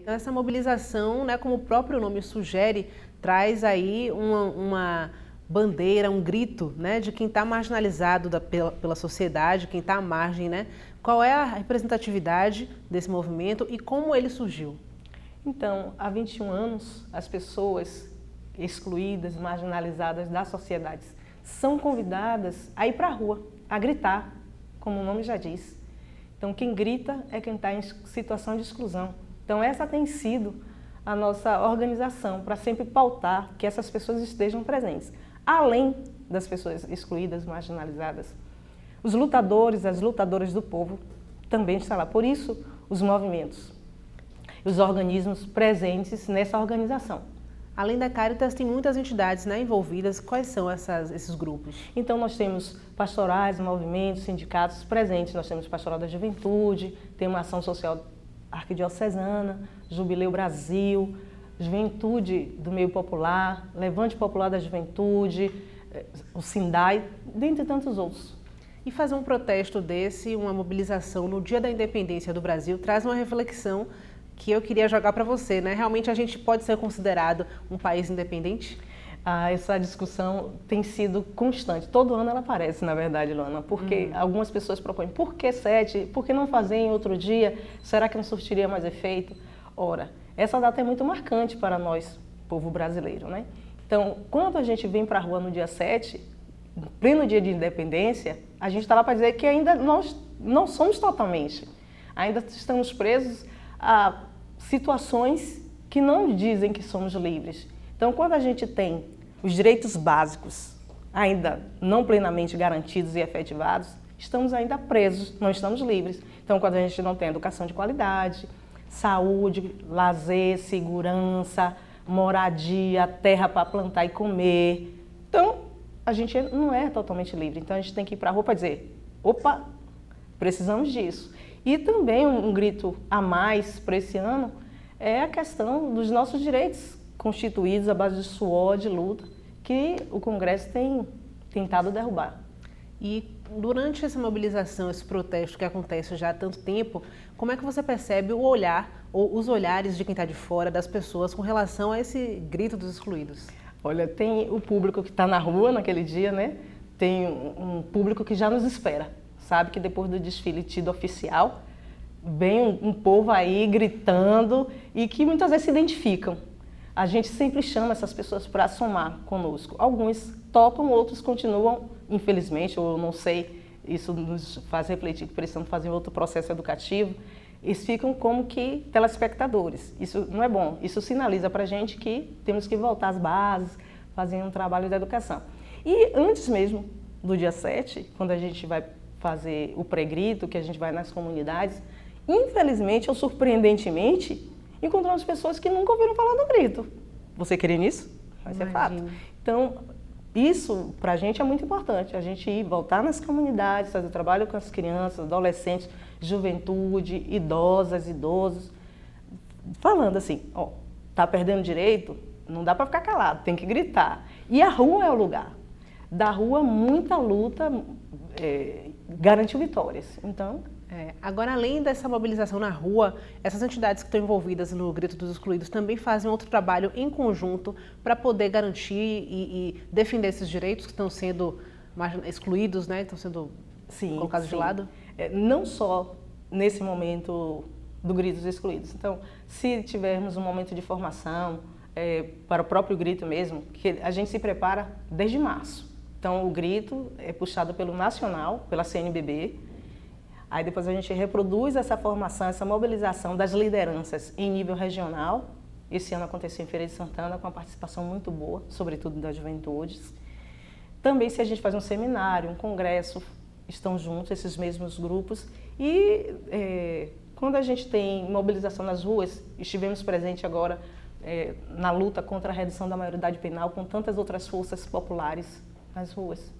Então, essa mobilização, né, como o próprio nome sugere, traz aí uma bandeira, um grito, né, de quem está marginalizado pela sociedade, quem está à margem, né? Qual é a representatividade desse movimento e como ele surgiu? Então, há 21 anos, as pessoas excluídas, marginalizadas da sociedade são convidadas a ir para a rua, a gritar, como o nome já diz. Então, quem grita é quem está em situação de exclusão. Então, essa tem sido a nossa organização, para sempre pautar que essas pessoas estejam presentes. Além das pessoas excluídas, marginalizadas, os lutadores, as lutadoras do povo também estão lá. Por isso, os movimentos, os organismos presentes nessa organização. Além da Caritas, tem muitas entidades, né, envolvidas. Quais são esses grupos? Então, nós temos pastorais, movimentos, sindicatos presentes. Nós temos Pastoral da Juventude, tem uma ação social arquidiocesana, Jubileu Brasil, Juventude do Meio Popular, Levante Popular da Juventude, o Sindai, dentre tantos outros. E fazer um protesto desse, uma mobilização no Dia da Independência do Brasil, traz uma reflexão que eu queria jogar para você, né? Realmente a gente pode ser considerado um país independente? Essa discussão tem sido constante. Todo ano ela aparece, na verdade, Luana, porque algumas pessoas propõem, por que 7? Por que não fazer em outro dia? Será que não surtiria mais efeito? Ora, essa data é muito marcante para nós, povo brasileiro, né? Então, quando a gente vem para a rua no dia 7, no pleno dia de independência, a gente está lá para dizer que ainda nós não somos totalmente. Ainda estamos presos a situações que não dizem que somos livres. Então, quando a gente tem os direitos básicos ainda não plenamente garantidos e efetivados, estamos ainda presos, não estamos livres. Então, quando a gente não tem educação de qualidade, saúde, lazer, segurança, moradia, terra para plantar e comer, então a gente não é totalmente livre. Então, a gente tem que ir para a rua para dizer, opa, precisamos disso. E também um grito a mais para esse ano é a questão dos nossos direitos constituídos à base de suor, de luta, que o Congresso tem tentado derrubar. E durante essa mobilização, esse protesto que acontece já há tanto tempo, como é que você percebe o olhar ou os olhares de quem está de fora, das pessoas, com relação a esse grito dos excluídos? Olha, tem o público que está na rua naquele dia, né? Tem um público que já nos espera. Sabe que depois do desfile tido oficial, vem um povo aí gritando e que muitas vezes se identificam. A gente sempre chama essas pessoas para somar conosco. Alguns topam, outros continuam, infelizmente, ou não sei, isso nos faz refletir que precisamos fazer outro processo educativo. Eles ficam como que telespectadores. Isso não é bom. Isso sinaliza para a gente que temos que voltar às bases, fazer um trabalho de educação. E antes mesmo do dia 7, quando a gente vai fazer o pré-grito, que a gente vai nas comunidades, infelizmente ou surpreendentemente, encontramos pessoas que nunca ouviram falar do grito. Você queria nisso? Vai ser fato. Então, isso para a gente é muito importante, a gente ir, voltar nas comunidades, fazer trabalho com as crianças, adolescentes, juventude, idosas, idosos, falando assim, ó, tá perdendo direito? Não dá para ficar calado, tem que gritar. E a rua é o lugar. Da rua, muita luta garantiu vitórias. Então, agora, além dessa mobilização na rua, essas entidades que estão envolvidas no Grito dos Excluídos também fazem outro trabalho em conjunto para poder garantir e defender esses direitos que estão sendo excluídos, né? Estão sendo colocados de lado? Não só nesse momento do Grito dos Excluídos. Então, se tivermos um momento de formação para o próprio grito mesmo, que a gente se prepara desde março. Então, o grito é puxado pelo Nacional, pela CNBB. Aí depois a gente reproduz essa formação, essa mobilização das lideranças em nível regional. Esse ano aconteceu em Feira de Santana com uma participação muito boa, sobretudo das juventudes. Também se a gente faz um seminário, um congresso, estão juntos esses mesmos grupos. E quando a gente tem mobilização nas ruas, estivemos presentes agora na luta contra a redução da maioridade penal com tantas outras forças populares nas ruas.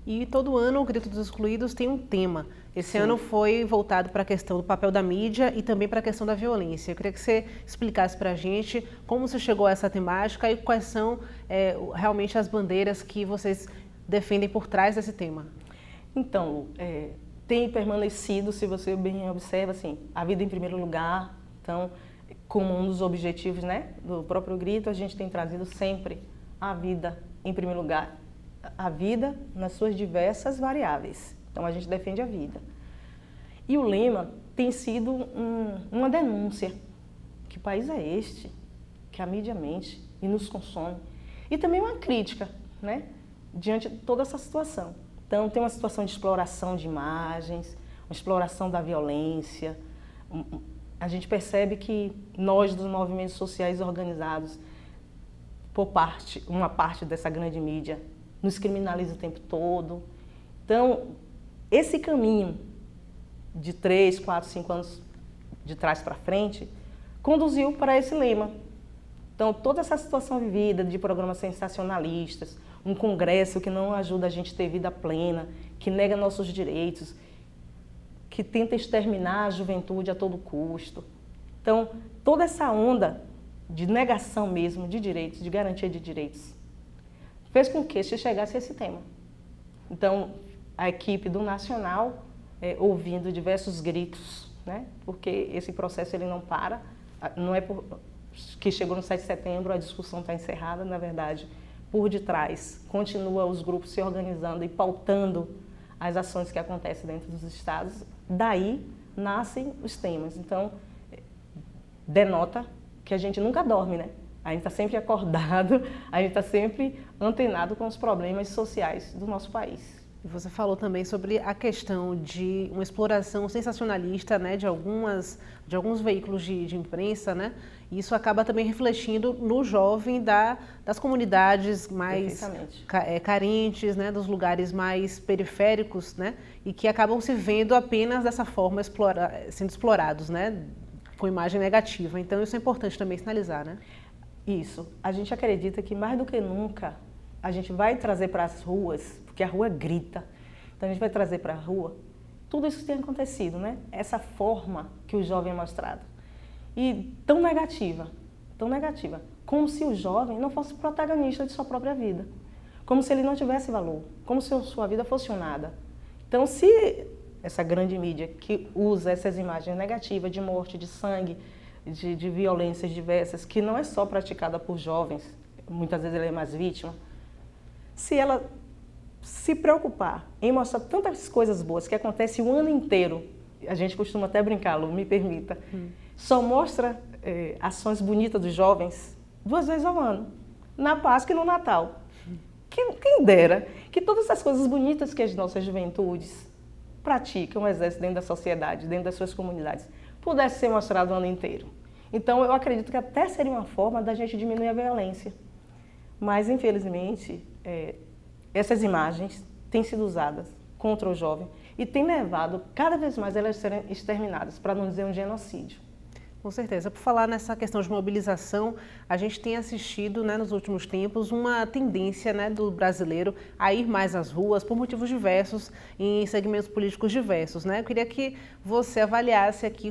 E todo ano o Grito dos Excluídos tem um tema. Esse ano foi voltado para a questão do papel da mídia e também para a questão da violência. Eu queria que você explicasse para a gente como você chegou a essa temática e quais são realmente as bandeiras que vocês defendem por trás desse tema. Então, tem permanecido, se você bem observa, assim, a vida em primeiro lugar. Então, como um dos objetivos, né, do próprio grito, a gente tem trazido sempre a vida em primeiro lugar, a vida nas suas diversas variáveis. Então a gente defende a vida. E o lema tem sido uma denúncia. Que país é este que a mídia mente e nos consome? E também uma crítica, né, diante de toda essa situação. Então tem uma situação de exploração de imagens, uma exploração da violência. A gente percebe que nós dos movimentos sociais organizados, uma parte dessa grande mídia, nos criminaliza o tempo todo. Então, esse caminho de 3, 4, 5 anos de trás para frente, conduziu para esse lema. Então, toda essa situação vivida de programas sensacionalistas, um congresso que não ajuda a gente a ter vida plena, que nega nossos direitos, que tenta exterminar a juventude a todo custo. Então, toda essa onda de negação mesmo de direitos, de garantia de direitos, fez com que se chegasse a esse tema. Então, a equipe do Nacional, ouvindo diversos gritos, né? Porque esse processo ele não para, não é que chegou no 7 de setembro, a discussão está encerrada, na verdade, por detrás, continua os grupos se organizando e pautando as ações que acontecem dentro dos estados, daí nascem os temas. Então, denota que a gente nunca dorme, né? A gente está sempre acordado, a gente está sempre antenado com os problemas sociais do nosso país. Você falou também sobre a questão de uma exploração sensacionalista, né, de alguns veículos de imprensa, né? E isso acaba também refletindo no jovem das comunidades mais carentes, né, dos lugares mais periféricos, né? E que acabam se vendo apenas dessa forma sendo explorados, né? Com imagem negativa. Então isso é importante também sinalizar, né? Isso. A gente acredita que mais do que nunca a gente vai trazer para as ruas, porque a rua grita, então a gente vai trazer para a rua tudo isso que tem acontecido, né? Essa forma que o jovem é mostrado. E tão negativa, como se o jovem não fosse protagonista de sua própria vida, como se ele não tivesse valor, como se a sua vida fosse nada. Então, se essa grande mídia que usa essas imagens negativas de morte, de sangue, de violências diversas, que não é só praticada por jovens, muitas vezes ele é mais vítima, se ela se preocupar em mostrar tantas coisas boas que acontecem o ano inteiro, a gente costuma até brincar, Lu, me permita, só mostra ações bonitas dos jovens 2 vezes ao ano, na Páscoa e no Natal. Quem dera que todas essas coisas bonitas que as nossas juventudes praticam, exercem dentro da sociedade, dentro das suas comunidades, pudesse ser mostrado o ano inteiro. Então, eu acredito que até seria uma forma da gente diminuir a violência. Mas, infelizmente, essas imagens têm sido usadas contra o jovem e têm levado cada vez mais elas a serem exterminadas, para não dizer um genocídio. Com certeza. Por falar nessa questão de mobilização, a gente tem assistido, né, nos últimos tempos uma tendência, né, do brasileiro a ir mais às ruas por motivos diversos, em segmentos políticos diversos, né? Eu queria que você avaliasse aqui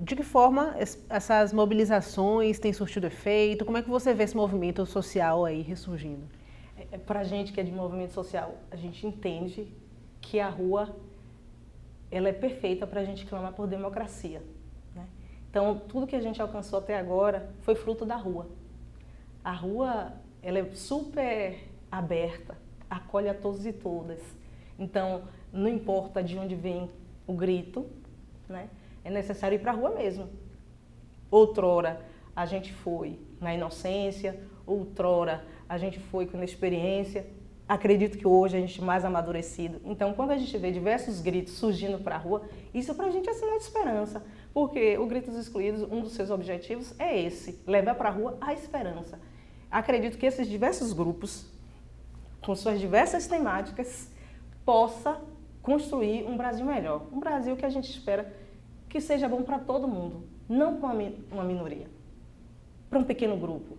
de que forma essas mobilizações têm surtido efeito, como é que você vê esse movimento social aí ressurgindo? Para a gente que é de movimento social, a gente entende que a rua ela é perfeita para a gente clamar por democracia. Então, tudo que a gente alcançou até agora foi fruto da rua. A rua, ela é super aberta, acolhe a todos e todas. Então, não importa de onde vem o grito, né? É necessário ir para a rua mesmo. Outrora, a gente foi na inocência, outrora, a gente foi com inexperiência. Acredito que hoje a gente é mais amadurecido. Então, quando a gente vê diversos gritos surgindo para a rua, isso para a gente é sinal de esperança. Porque o Grito dos Excluídos, um dos seus objetivos é esse, levar para a rua a esperança. Acredito que esses diversos grupos, com suas diversas temáticas, possa construir um Brasil melhor. Um Brasil que a gente espera que seja bom para todo mundo, não para uma minoria, para um pequeno grupo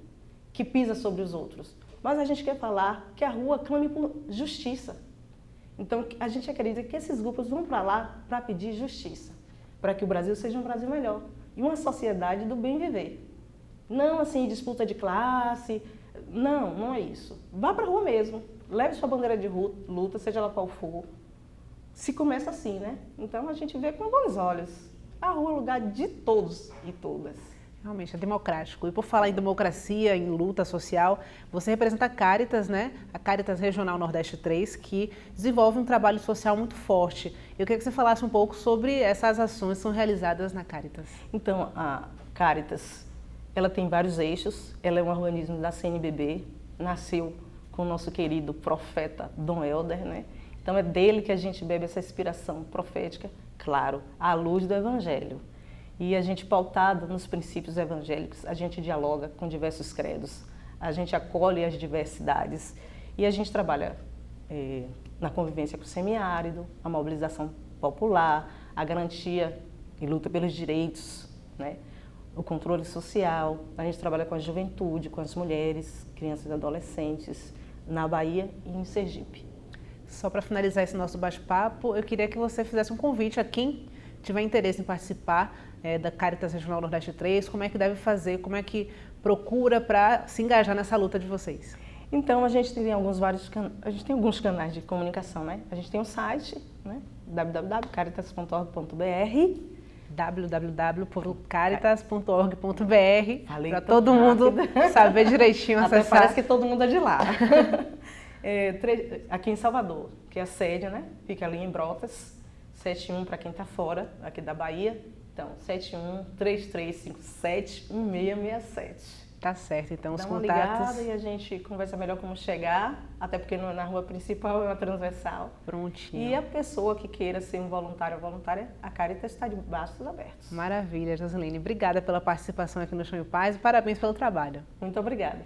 que pisa sobre os outros. Mas a gente quer falar que a rua clame por justiça. Então, a gente acredita que esses grupos vão para lá para pedir justiça, para que o Brasil seja um Brasil melhor e uma sociedade do bem viver. Não assim, disputa de classe, não é isso. Vá para a rua mesmo, leve sua bandeira de luta, seja ela qual for. Se começa assim, né? Então, a gente vê com bons olhos A rua é lugar de todos e todas. Realmente é democrático. E por falar em democracia, em luta social, você representa a Caritas, né? A Caritas Regional Nordeste 3, que desenvolve um trabalho social muito forte. Eu queria que você falasse um pouco sobre essas ações que são realizadas na Caritas. Então, a Caritas, ela tem vários eixos. Ela é um organismo da CNBB, nasceu com o nosso querido profeta Dom Helder, né? Então é dele que a gente bebe essa inspiração profética, claro, à luz do Evangelho. E a gente, pautado nos princípios evangélicos, a gente dialoga com diversos credos, a gente acolhe as diversidades e a gente trabalha na convivência com o semiárido, a mobilização popular, a garantia e luta pelos direitos, né? O controle social, a gente trabalha com a juventude, com as mulheres, crianças e adolescentes, na Bahia e em Sergipe. Só para finalizar esse nosso bate-papo, eu queria que você fizesse um convite a quem tiver interesse em participar da Caritas Regional Nordeste 3, como é que deve fazer, como é que procura para se engajar nessa luta de vocês? Então, a gente tem alguns canais de comunicação, né? A gente tem um site, né? www.caritas.org.br www.caritas.org.br para todo mundo saber direitinho acessar. Até parece que todo mundo é de lá. Aqui em Salvador, que é a sede, né? Fica ali em Brotas, 71 para quem está fora, aqui da Bahia. Então, 71-3357-1667. Tá certo, então os Dá uma contatos... ligada e a gente conversa melhor como chegar, até porque na rua principal é uma transversal. Prontinho. E a pessoa que queira ser um voluntário ou voluntária, a Caritas está de braços abertos. Maravilha, Joseline. Obrigada pela participação aqui no Chão e Paz e parabéns pelo trabalho. Muito obrigada.